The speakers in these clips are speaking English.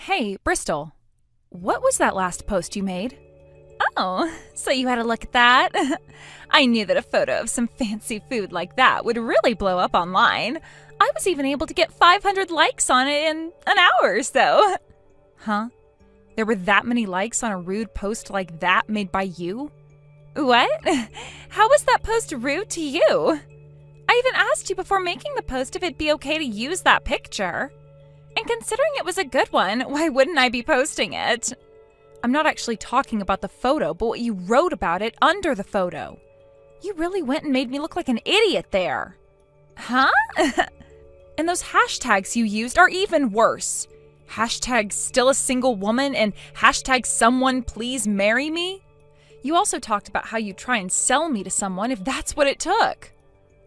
Hey, Bristol, what was that last post you made? Oh, so you had a look at that? I knew that a photo of some fancy food like that would really blow up online. I was even able to get 500 likes on it in an hour or so. Huh? There were that many likes on a rude post like that made by you? What? How was that post rude to you? I even asked you before making the post if it'd be okay to use that picture. And considering it was a good one, why wouldn't I be posting it? I'm not actually talking about the photo, but what you wrote about it under the photo. You really went and made me look like an idiot there. Huh? And those hashtags you used are even worse. Hashtag still a single woman and hashtag someone please marry me. You also talked about how you try and sell me to someone if that's what it took.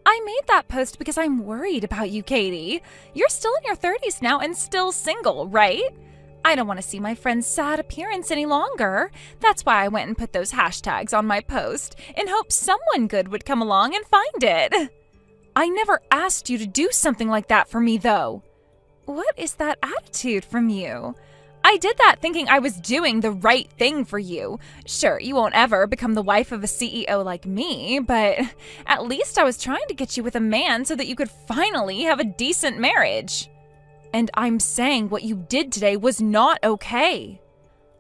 I made that post because I'm worried about you, Katie. You're still in your 30s now and still single, right? I don't want to see my friend's sad appearance any longer. That's why I went and put those hashtags on my post in hopes someone good would come along and find it. I never asked you to do something like that for me, though. What is that attitude from you? I did that thinking I was doing the right thing for you. Sure, you won't ever become the wife of a CEO like me, but at least I was trying to get you with a man so that you could finally have a decent marriage. And I'm saying what you did today was not okay.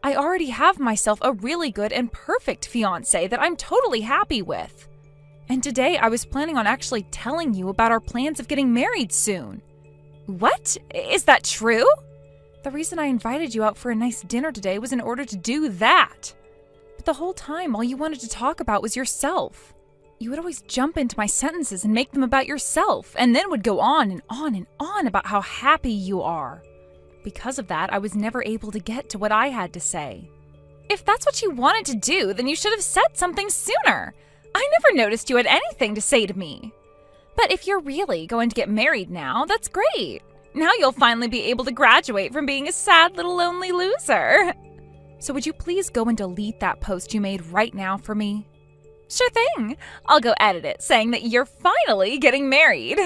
I already have myself a really good and perfect fiancé that I'm totally happy with. And today I was planning on actually telling you about our plans of getting married soon. What? Is that true? The reason I invited you out for a nice dinner today was in order to do that. But the whole time, all you wanted to talk about was yourself. You would always jump into my sentences and make them about yourself, and then would go on and on and on about how happy you are. Because of that, I was never able to get to what I had to say. If that's what you wanted to do, then you should have said something sooner. I never noticed you had anything to say to me. But if you're really going to get married now, that's great. Now you'll finally be able to graduate from being a sad little lonely loser. So would you please go and delete that post you made right now for me? Sure thing. I'll go edit it saying that you're finally getting married.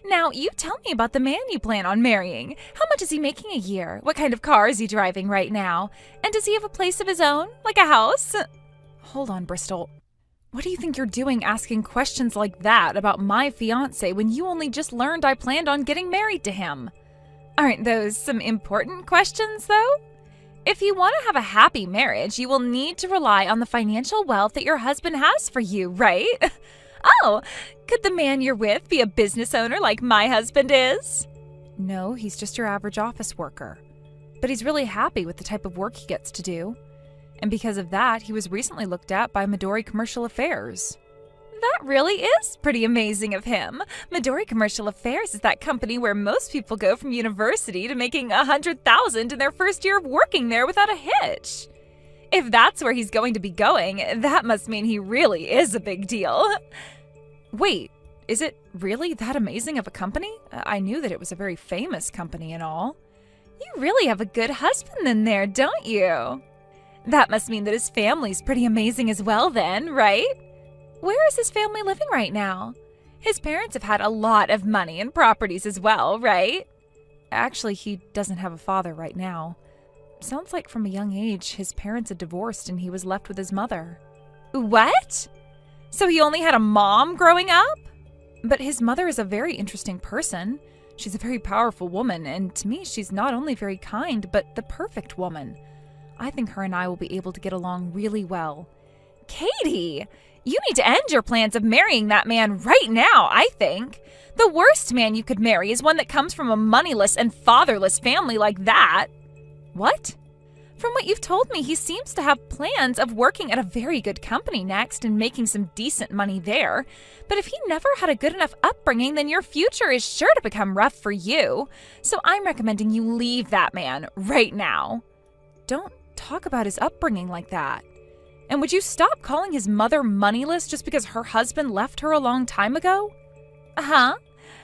Now, you tell me about the man you plan on marrying. How much is he making a year? What kind of car is he driving right now? And does he have a place of his own, like a house? Hold on, Bristol. What do you think you're doing asking questions like that about my fiancé when you only just learned I planned on getting married to him? Aren't those some important questions, though? If you want to have a happy marriage, you will need to rely on the financial wealth that your husband has for you, right? Oh, could the man you're with be a business owner like my husband is? No, he's just your average office worker. But he's really happy with the type of work he gets to do. And because of that, he was recently looked at by Midori Commercial Affairs. That really is pretty amazing of him. Midori Commercial Affairs is that company where most people go from university to making $100,000 in their first year of working there without a hitch. If that's where he's going to be going, that must mean he really is a big deal. Wait, is it really that amazing of a company? I knew that it was a very famous company and all. You really have a good husband in there, don't you? That must mean that his family's pretty amazing as well then, right? Where is his family living right now? His parents have had a lot of money and properties as well, right? Actually, he doesn't have a father right now. Sounds like from a young age, his parents had divorced and he was left with his mother. What? So he only had a mom growing up? But his mother is a very interesting person. She's a very powerful woman, and to me, she's not only very kind, but the perfect woman. I think her and I will be able to get along really well. Katie, you need to end your plans of marrying that man right now, I think. The worst man you could marry is one that comes from a moneyless and fatherless family like that. What? From what you've told me, he seems to have plans of working at a very good company next and making some decent money there. But if he never had a good enough upbringing, then your future is sure to become rough for you. So I'm recommending you leave that man right now. Don't talk about his upbringing like that. And would you stop calling his mother moneyless just because her husband left her a long time ago? Huh?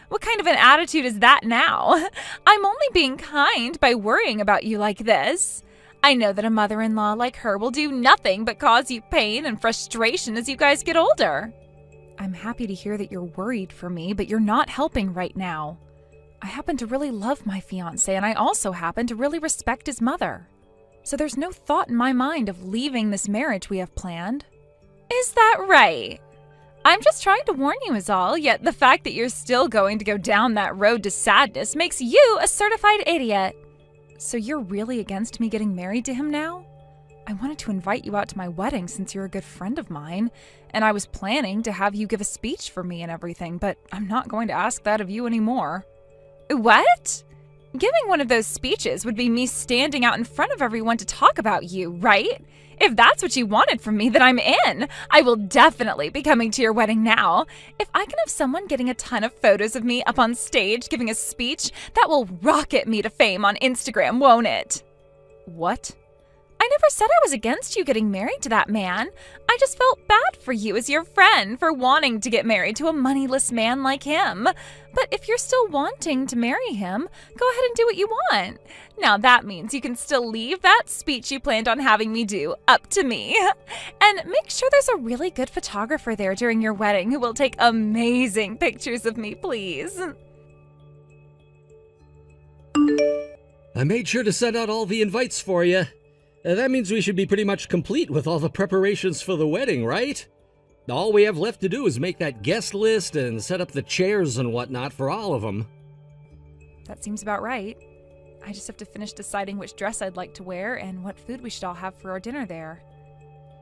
What kind of an attitude is that now? I'm only being kind by worrying about you like this. I know that a mother-in-law like her will do nothing but cause you pain and frustration as you guys get older. I'm happy to hear that you're worried for me, but you're not helping right now. I happen to really love my fiancé, and I also happen to really respect his mother. So there's no thought in my mind of leaving this marriage we have planned. Is that right? I'm just trying to warn you is all, yet the fact that you're still going to go down that road to sadness makes you a certified idiot. So you're really against me getting married to him now? I wanted to invite you out to my wedding since you're a good friend of mine, and I was planning to have you give a speech for me and everything, but I'm not going to ask that of you anymore. What? Giving one of those speeches would be me standing out in front of everyone to talk about you, right? If that's what you wanted from me, then I'm in. I will definitely be coming to your wedding now. If I can have someone getting a ton of photos of me up on stage giving a speech, that will rocket me to fame on Instagram, won't it? What? I never said I was against you getting married to that man. I just felt bad for you as your friend for wanting to get married to a moneyless man like him. But if you're still wanting to marry him, go ahead and do what you want. Now that means you can still leave that speech you planned on having me do up to me. And make sure there's a really good photographer there during your wedding who will take amazing pictures of me, please. I made sure to send out all the invites for you. That means we should be pretty much complete with all the preparations for the wedding, right? All we have left to do is make that guest list and set up the chairs and whatnot for all of them. That seems about right. I just have to finish deciding which dress I'd like to wear and what food we should all have for our dinner there.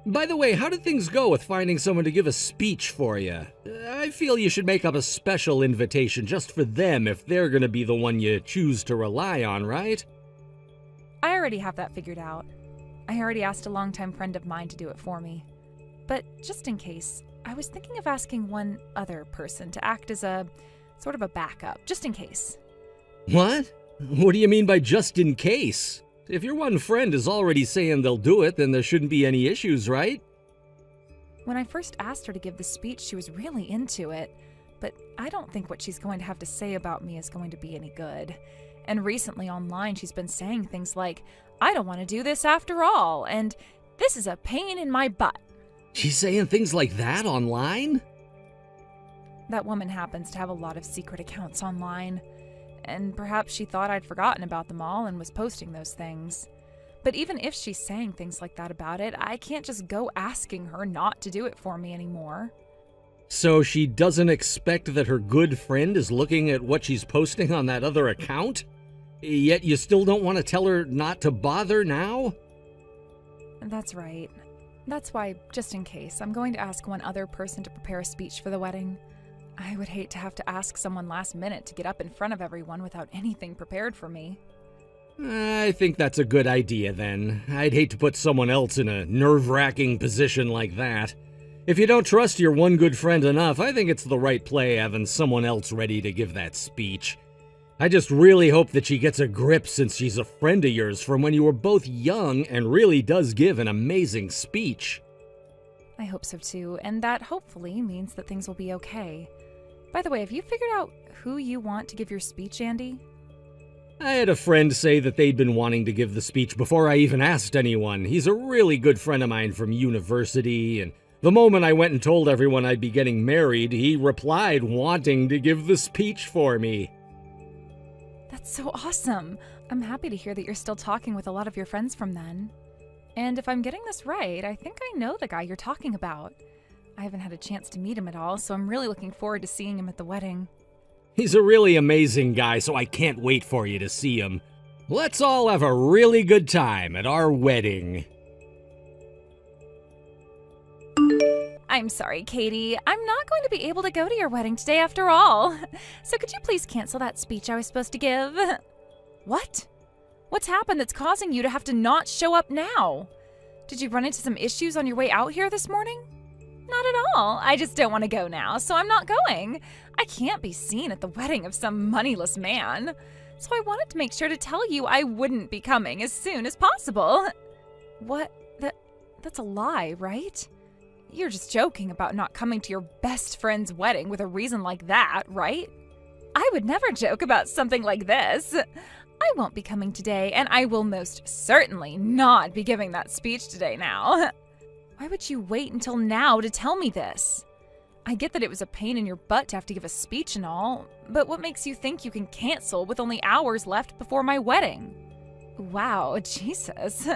By the way, how did things go with finding someone to give a speech for you? I feel you should make up a special invitation just for them if they're going to be the one you choose to rely on, right? I already have that figured out. I already asked a longtime friend of mine to do it for me. But just in case, I was thinking of asking one other person to act as a sort of a backup, just in case. What? What do you mean by just in case? If your one friend is already saying they'll do it, then there shouldn't be any issues, right? When I first asked her to give the speech, she was really into it. But I don't think what she's going to have to say about me is going to be any good. And recently online, she's been saying things like, I don't want to do this after all, and this is a pain in my butt. She's saying things like that online? That woman happens to have a lot of secret accounts online, and perhaps she thought I'd forgotten about them all and was posting those things. But even if she's saying things like that about it, I can't just go asking her not to do it for me anymore. So she doesn't expect that her good friend is looking at what she's posting on that other account? Yet you still don't want to tell her not to bother now? That's right. That's why, just in case, I'm going to ask one other person to prepare a speech for the wedding. I would hate to have to ask someone last minute to get up in front of everyone without anything prepared for me. I think that's a good idea then. I'd hate to put someone else in a nerve-wracking position like that. If you don't trust your one good friend enough, I think it's the right play having someone else ready to give that speech. I just really hope that she gets a grip since she's a friend of yours from when you were both young and really does give an amazing speech. I hope so too, and that hopefully means that things will be okay. By the way, have you figured out who you want to give your speech, Andy? I had a friend say that they'd been wanting to give the speech before I even asked anyone. He's a really good friend of mine from university, and the moment I went and told everyone I'd be getting married, he replied wanting to give the speech for me. That's so awesome. I'm happy to hear that you're still talking with a lot of your friends from then. And if I'm getting this right, I think I know the guy you're talking about. I haven't had a chance to meet him at all, so I'm really looking forward to seeing him at the wedding. He's a really amazing guy, so I can't wait for you to see him. Let's all have a really good time at our wedding. I'm sorry, Katie. I'm not going to be able to go to your wedding today after all. So could you please cancel that speech I was supposed to give? What? What's happened that's causing you to have to not show up now? Did you run into some issues on your way out here this morning? Not at all. I just don't want to go now, so I'm not going. I can't be seen at the wedding of some moneyless man. So I wanted to make sure to tell you I wouldn't be coming as soon as possible. What? That's a lie, right? You're just joking about not coming to your best friend's wedding with a reason like that, right? I would never joke about something like this. I won't be coming today, and I will most certainly not be giving that speech today now. Why would you wait until now to tell me this? I get that it was a pain in your butt to have to give a speech and all, but what makes you think you can cancel with only hours left before my wedding? Wow, Jesus.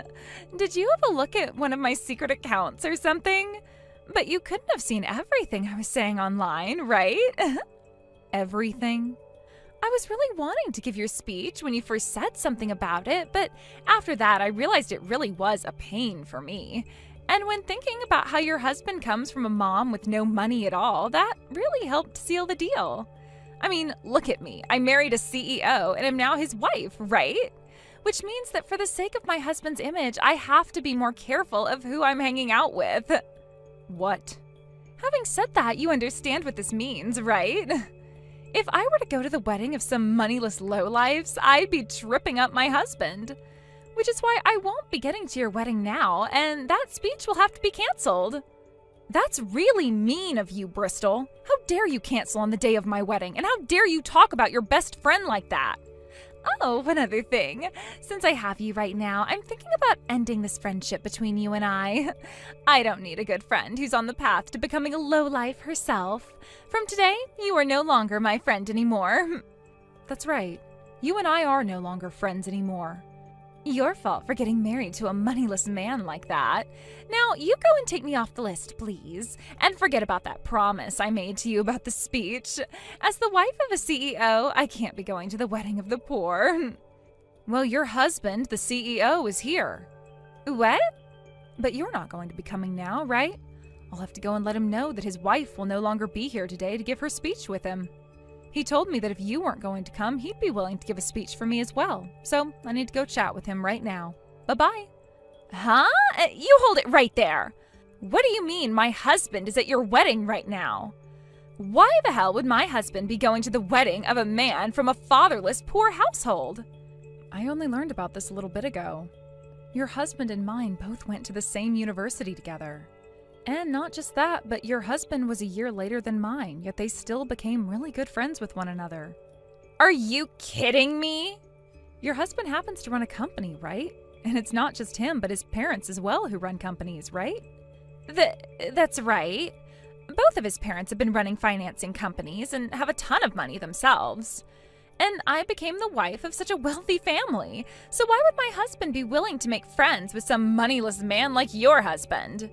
Did you have a look at one of my secret accounts or something? But you couldn't have seen everything I was saying online, right? Everything? I was really wanting to give your speech when you first said something about it, but after that I realized it really was a pain for me. And when thinking about how your husband comes from a mom with no money at all, that really helped seal the deal. I mean, look at me. I married a CEO and am now his wife, right? Which means that for the sake of my husband's image, I have to be more careful of who I'm hanging out with. What? Having said that, you understand what this means, right? If I were to go to the wedding of some moneyless lowlifes, I'd be tripping up my husband. Which is why I won't be getting to your wedding now, and that speech will have to be canceled. That's really mean of you, Bristol. How dare you cancel on the day of my wedding, and how dare you talk about your best friend like that? Oh, one other thing. Since I have you right now, I'm thinking about ending this friendship between you and I. I don't need a good friend who's on the path to becoming a lowlife herself. From today, you are no longer my friend anymore. That's right. You and I are no longer friends anymore. Your fault for getting married to a moneyless man like that. Now, you go and take me off the list, please. And forget about that promise I made to you about the speech. As the wife of a CEO, I can't be going to the wedding of the poor. Well, your husband, the CEO, is here. What? But you're not going to be coming now, right? I'll have to go and let him know that his wife will no longer be here today to give her speech with him. He told me that if you weren't going to come, he'd be willing to give a speech for me as well. So I need to go chat with him right now. Bye-bye. Huh? You hold it right there. What do you mean my husband is at your wedding right now? Why the hell would my husband be going to the wedding of a man from a fatherless, poor household? I only learned about this a little bit ago. Your husband and mine both went to the same university together. And not just that, but your husband was a year later than mine, yet they still became really good friends with one another. Are you kidding me? Your husband happens to run a company, right? And it's not just him, but his parents as well who run companies, right? That's right. Both of his parents have been running financing companies and have a ton of money themselves. And I became the wife of such a wealthy family, so why would my husband be willing to make friends with some moneyless man like your husband?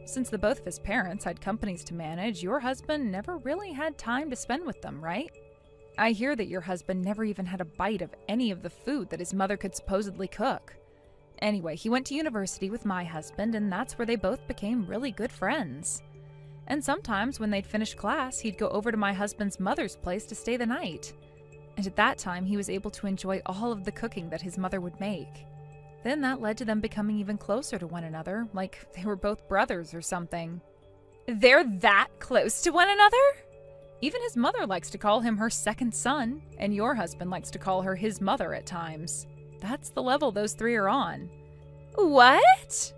Since the both of his parents had companies to manage, your husband never really had time to spend with them, right? I hear that your husband never even had a bite of any of the food that his mother could supposedly cook. Anyway, he went to university with my husband, and that's where they both became really good friends. And sometimes when they'd finish class, he'd go over to my husband's mother's place to stay the night. And at that time, he was able to enjoy all of the cooking that his mother would make. Then that led to them becoming even closer to one another, like they were both brothers or something. They're that close to one another? Even his mother likes to call him her second son, and your husband likes to call her his mother at times. That's the level those three are on. What?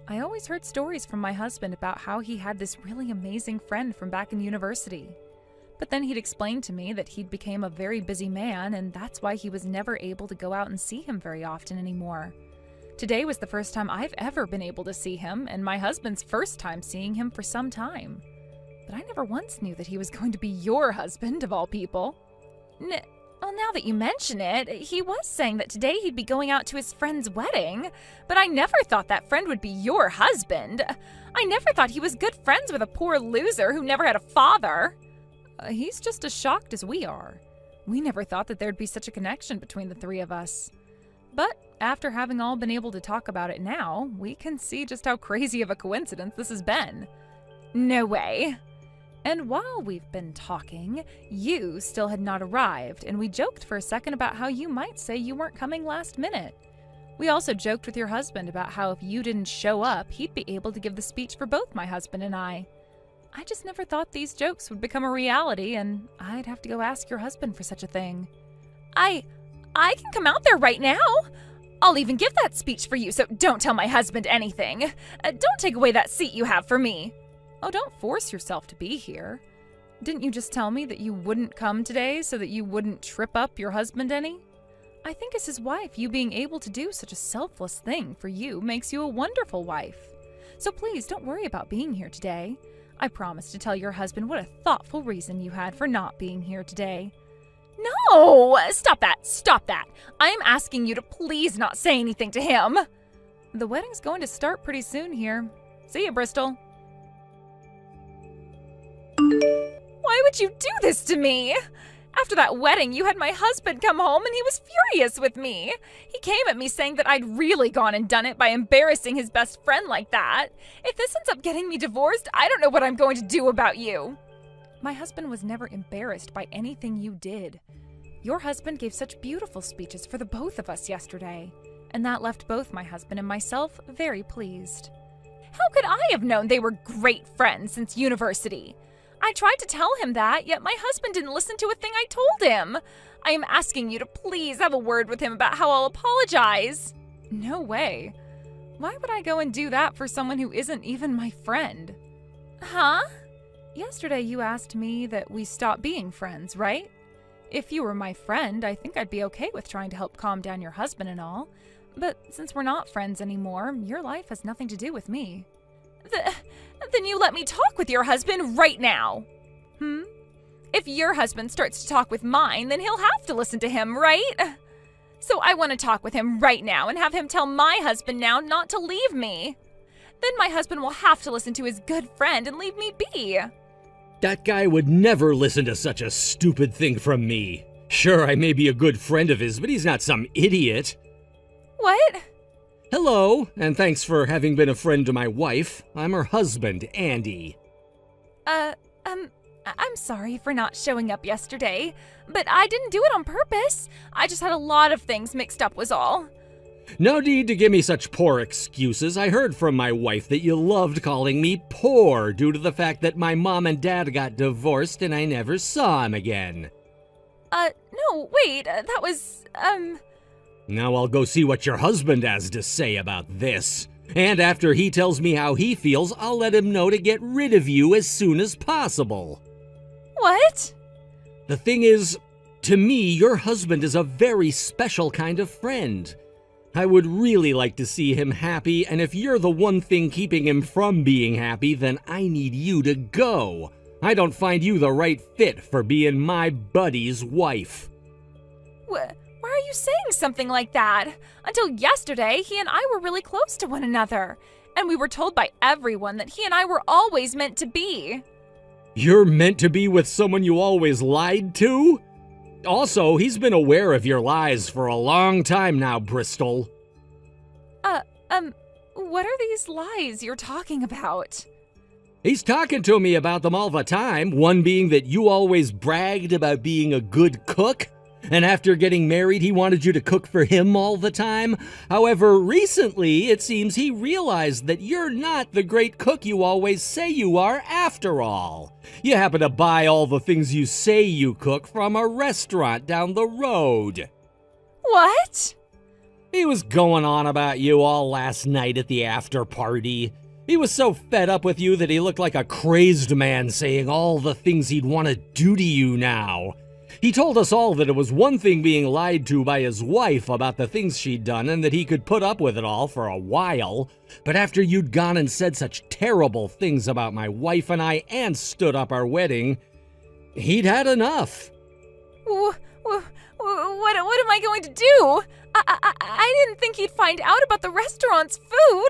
I always heard stories from my husband about how he had this really amazing friend from back in university. But then he'd explain to me that he'd became a very busy man, and that's why he was never able to go out and see him very often anymore. Today was the first time I've ever been able to see him, and my husband's first time seeing him for some time. But I never once knew that he was going to be your husband, of all people. Well, now that you mention it, he was saying that today he'd be going out to his friend's wedding, but I never thought that friend would be your husband. I never thought he was good friends with a poor loser who never had a father. He's just as shocked as we are. We never thought that there'd be such a connection between the three of us. But after having all been able to talk about it now, we can see just how crazy of a coincidence this has been. No way. And while we've been talking, you still had not arrived, and we joked for a second about how you might say you weren't coming last minute. We also joked with your husband about how if you didn't show up, he'd be able to give the speech for both my husband and I. I just never thought these jokes would become a reality, and I'd have to go ask your husband for such a thing. I can come out there right now. I'll even give that speech for you, so don't tell my husband anything. Don't take away that seat you have for me. Oh, don't force yourself to be here. Didn't you just tell me that you wouldn't come today so that you wouldn't trip up your husband any? I think as his wife, you being able to do such a selfless thing for you makes you a wonderful wife. So please don't worry about being here today. I promised to tell your husband what a thoughtful reason you had for not being here today. No! Stop that! Stop that! I am asking you to please not say anything to him! The wedding's going to start pretty soon here. See you, Bristol. Why would you do this to me? After that wedding, you had my husband come home and he was furious with me. He came at me saying that I'd really gone and done it by embarrassing his best friend like that. If this ends up getting me divorced, I don't know what I'm going to do about you. My husband was never embarrassed by anything you did. Your husband gave such beautiful speeches for the both of us yesterday, and that left both my husband and myself very pleased. How could I have known they were great friends since university? I tried to tell him that, yet my husband didn't listen to a thing I told him. I am asking you to please have a word with him about how I'll apologize. No way. Why would I go and do that for someone who isn't even my friend? Huh? Yesterday you asked me that we stop being friends, right? If you were my friend, I think I'd be okay with trying to help calm down your husband and all. But since we're not friends anymore, your life has nothing to do with me. Then you let me talk with your husband right now. If your husband starts to talk with mine, then he'll have to listen to him, right? So I want to talk with him right now and have him tell my husband now not to leave me. Then my husband will have to listen to his good friend and leave me be. That guy would never listen to such a stupid thing from me. Sure, I may be a good friend of his, but he's not some idiot. What? Hello, and thanks for having been a friend to my wife. I'm her husband, Andy. I'm sorry for not showing up yesterday, but I didn't do it on purpose. I just had a lot of things mixed up was all. No need to give me such poor excuses. I heard from my wife that you loved calling me poor due to the fact that my mom and dad got divorced and I never saw him again. No, wait, that was, Now I'll go see what your husband has to say about this. And after he tells me how he feels, I'll let him know to get rid of you as soon as possible. What? The thing is, to me, your husband is a very special kind of friend. I would really like to see him happy, and if you're the one thing keeping him from being happy, then I need you to go. I don't find you the right fit for being my buddy's wife. Why are you saying something like that? Until yesterday, he and I were really close to one another, and we were told by everyone that he and I were always meant to be. You're meant to be with someone you always lied to? Also, he's been aware of your lies for a long time now, Bristol. What are these lies you're talking about? He's talking to me about them all the time, one being that you always bragged about being a good cook, and after getting married, he wanted you to cook for him all the time. However, recently, it seems he realized that you're not the great cook you always say you are after all. You happen to buy all the things you say you cook from a restaurant down the road. What? He was going on about you all last night at the after party. He was so fed up with you that he looked like a crazed man saying all the things he'd want to do to you now. He told us all that it was one thing being lied to by his wife about the things she'd done and that he could put up with it all for a while. But after you'd gone and said such terrible things about my wife and I and stood up our wedding, he'd had enough. What am I going to do? I didn't think he'd find out about the restaurant's food.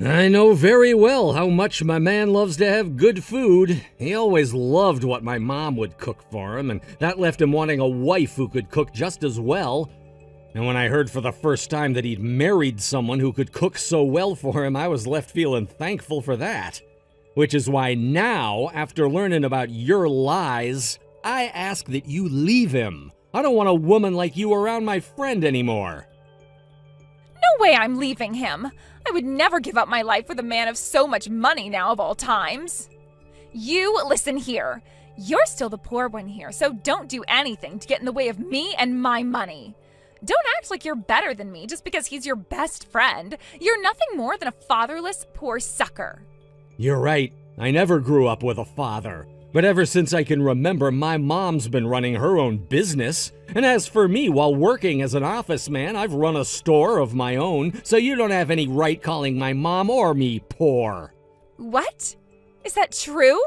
I know very well how much my man loves to have good food. He always loved what my mom would cook for him, and that left him wanting a wife who could cook just as well. And when I heard for the first time that he'd married someone who could cook so well for him, I was left feeling thankful for that. Which is why now, after learning about your lies, I ask that you leave him. I don't want a woman like you around my friend anymore. No way I'm leaving him. I would never give up my life with a man of so much money now of all times. You listen here. You're still the poor one here, so don't do anything to get in the way of me and my money. Don't act like you're better than me just because he's your best friend. You're nothing more than a fatherless, poor sucker. You're right. I never grew up with a father. But ever since I can remember, my mom's been running her own business. And as for me, while working as an office man, I've run a store of my own, so you don't have any right calling my mom or me poor. What? Is that true?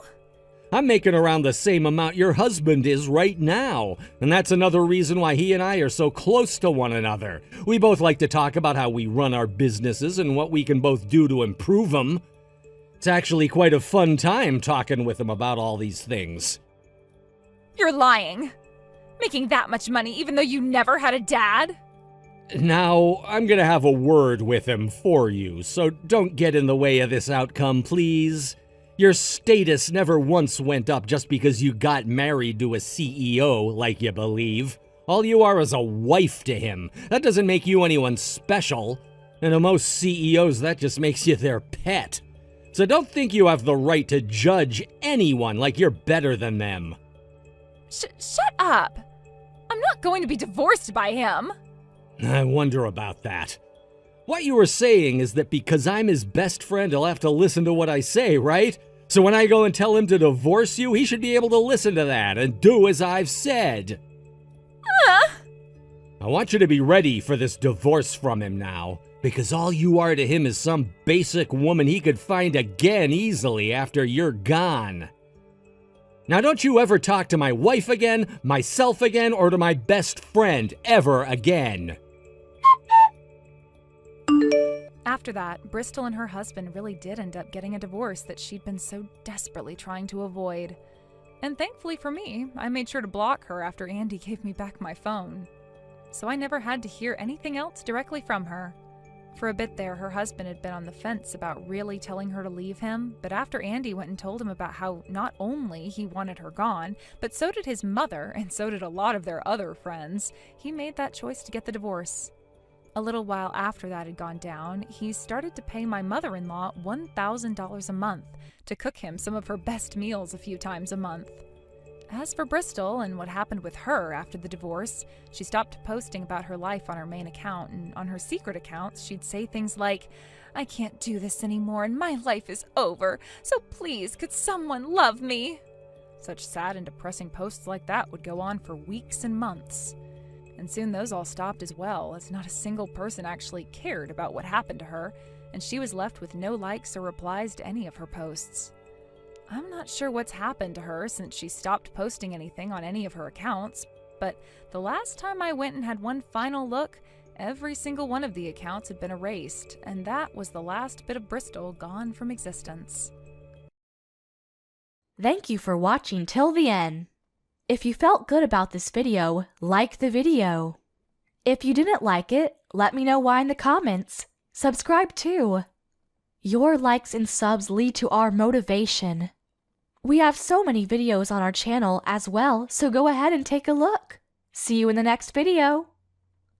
I'm making around the same amount your husband is right now, and that's another reason why he and I are so close to one another. We both like to talk about how we run our businesses and what we can both do to improve them. It's actually quite a fun time talking with him about all these things. You're lying. Making that much money even though you never had a dad? Now, I'm gonna have a word with him for you, so don't get in the way of this outcome, please. Your status never once went up just because you got married to a CEO, like you believe. All you are is a wife to him. That doesn't make you anyone special. And to most CEOs, that just makes you their pet. So don't think you have the right to judge anyone like you're better than them. Shut up. I'm not going to be divorced by him. I wonder about that. What you were saying is that because I'm his best friend, he'll have to listen to what I say, right? So when I go and tell him to divorce you, he should be able to listen to that and do as I've said. I want you to be ready for this divorce from him now, because all you are to him is some basic woman he could find again easily after you're gone. Now don't you ever talk to my wife again, myself again, or to my best friend ever again. After that, Bristol and her husband really did end up getting a divorce that she'd been so desperately trying to avoid. And thankfully for me, I made sure to block her after Andy gave me back my phone. So I never had to hear anything else directly from her. For a bit there, her husband had been on the fence about really telling her to leave him, but after Andy went and told him about how not only he wanted her gone, but so did his mother, and so did a lot of their other friends, he made that choice to get the divorce. A little while after that had gone down, he started to pay my mother-in-law $1,000 a month to cook him some of her best meals a few times a month. As for Bristol and what happened with her after the divorce, she stopped posting about her life on her main account, and on her secret accounts, she'd say things like, "I can't do this anymore and my life is over, so please could someone love me?" Such sad and depressing posts like that would go on for weeks and months. And soon those all stopped as well, as not a single person actually cared about what happened to her, and she was left with no likes or replies to any of her posts. I'm not sure what's happened to her since she stopped posting anything on any of her accounts, but the last time I went and had one final look, every single one of the accounts had been erased, and that was the last bit of Bristol gone from existence. Thank you for watching till the end. If you felt good about this video, like the video. If you didn't like it, let me know why in the comments. Subscribe too. Your likes and subs lead to our motivation. We have so many videos on our channel as well, so go ahead and take a look. See you in the next video.